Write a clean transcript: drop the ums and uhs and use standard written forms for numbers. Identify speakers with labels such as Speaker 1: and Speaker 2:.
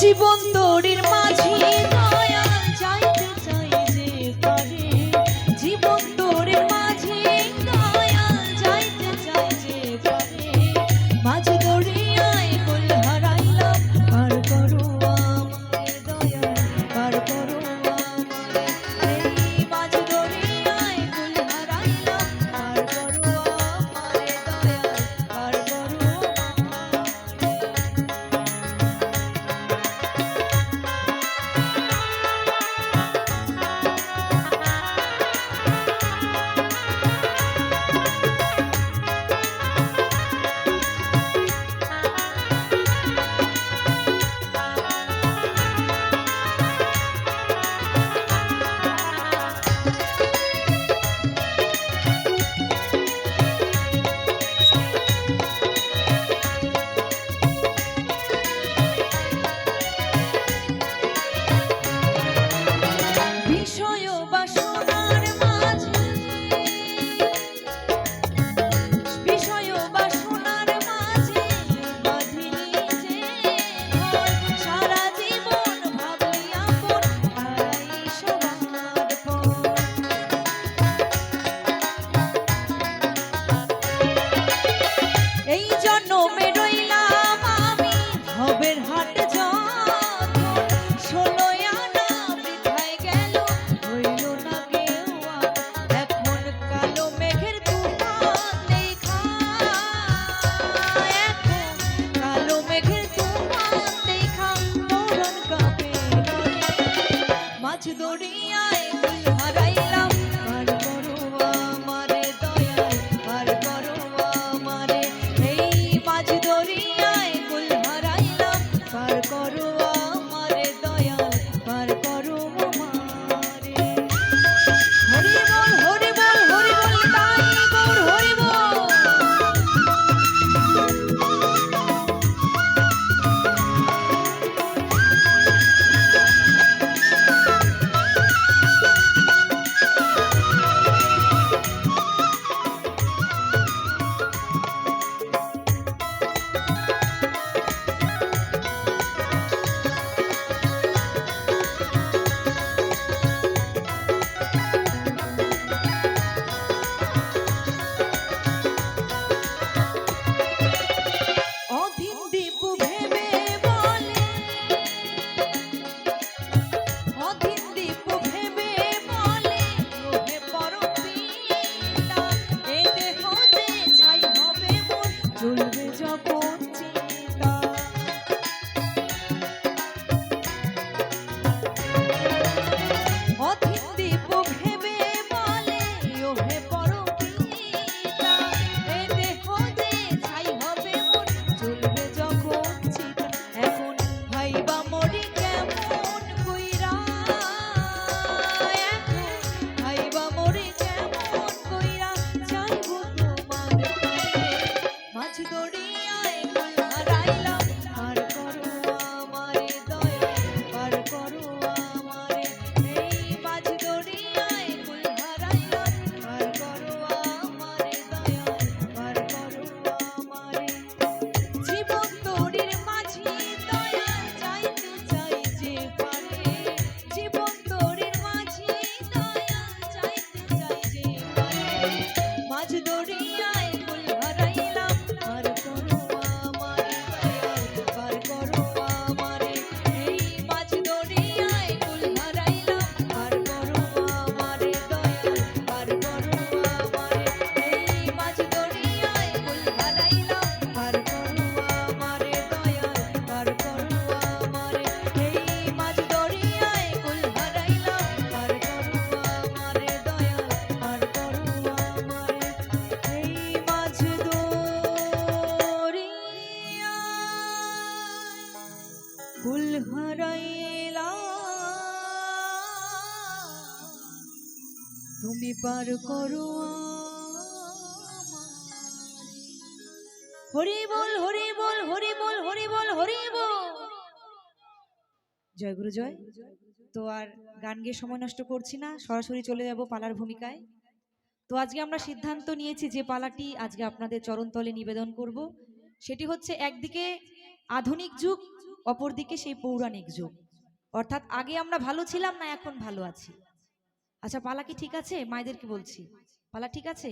Speaker 1: জীবন তোরির মাঝি দয়াল যাইতে চাই যে পারে, জীবন তোরির মাঝি দয়াল যাইতে চাই যে পারে, মাঝ দরিয়ায় কুল হারাইলাম পার করো আমারে দয়াল পার করো আমারে, এই মাঝ দরিয়ায় কুল হারাইলাম পার করো আমারে দয়াল পার করো বিষয় বাসনার মাঝে, বিষয় বাসনার মাঝে বাঁধিলি যে ঘর, সারা জীবন ভাবলি আপন হারাই সবার পর, এই জন্মে রইলাম আমি ভবের হাট যখন, ষোলো আনা বৃথায় গেল হইল না কেউ আর, এখন কালো মেঘের তুফান দেখা, এখন কালো মেঘের তুফান দেখা মরণ কাঁপে নরে, মাঝ দরিয়ায় কুল হারাইলাম পার করো আমারে দয়াল পার করো আমারে, এই মাঝ দরিয়ায় কুল হারাইলাম পার করো আমারে দয়াল পার করো আমারে। হরি বল হরি বল হরি বল তাই গৌর হরি বল। অধীন দীপ ভেবে বলে, অধীন দীপ ভেবে বলে রোহে পরপিতা, এ দেহ যে ছাই হবে মোর চলবে যখন চিতা, অধীন দীপ ভেবে বলে ওহে পরপিতা, এ দেহ যে ছাই হবে মোর চলবে যখন চিতা, এখন ভাইবা মরি কেমন কইরা, এখন ভাইবা মরি কেমন কইরা যাইব তোমার পারে, মাঝ দরিয়ায় কুল হারাইলাম পার করো আমারে দয়াল পার করো আমারে, এই মাঝ দরিয়ায় কুল হারাইলাম পার করো আমারে দয়াল পার করো আমারে, জীবন তোরির মাঝি দয়াল যাইতে চাই যে পারে, জীবন তোরির মাঝি দয়াল যাইতে চাই যে পারে, মাঝ দরিয়ায় কুল হারাইলাম পার করো আমারে দয়াল পার করো আমারে, এই মাঝ দরিয়ায় কুল হারাইলাম পার করো আমারে দয়াল পার করো আমারে, এই মাঝ দরিয়ায় কুল হারাইলাম পার করো আমারে দয়াল পার করো আমারে, এই মাঝ দরিয়ায় কুল হারাইলাম পার করো আমারে দয়াল পার করো আমারে, এই মাঝ দরিয়ায় কুল হারাইলাম তুমি পার করো আমারে। হরি বল হরি বল হরি বল হরি বল হরি বল। জয় গুরু জয়। তো আর গান গেয়ে সময় নষ্ট করছি না, সরাসরি চলে যাব পালার ভূমিকায়। তো আজকে আমরা সিদ্ধান্ত নিয়েছি যে পালাটি আজকে আপনাদের চরণতলে নিবেদন করব, সেটি হচ্ছে একদিকে আধুনিক যুগ অপরদিকে সেই পৌরাণিক যুগ, অর্থাৎ আগে আমরা ভালো ছিলাম না এখন ভালো আছি। আচ্ছা পালা কি ঠিক আছে? মায়েদেরকে বলছি, পালা ঠিক আছে?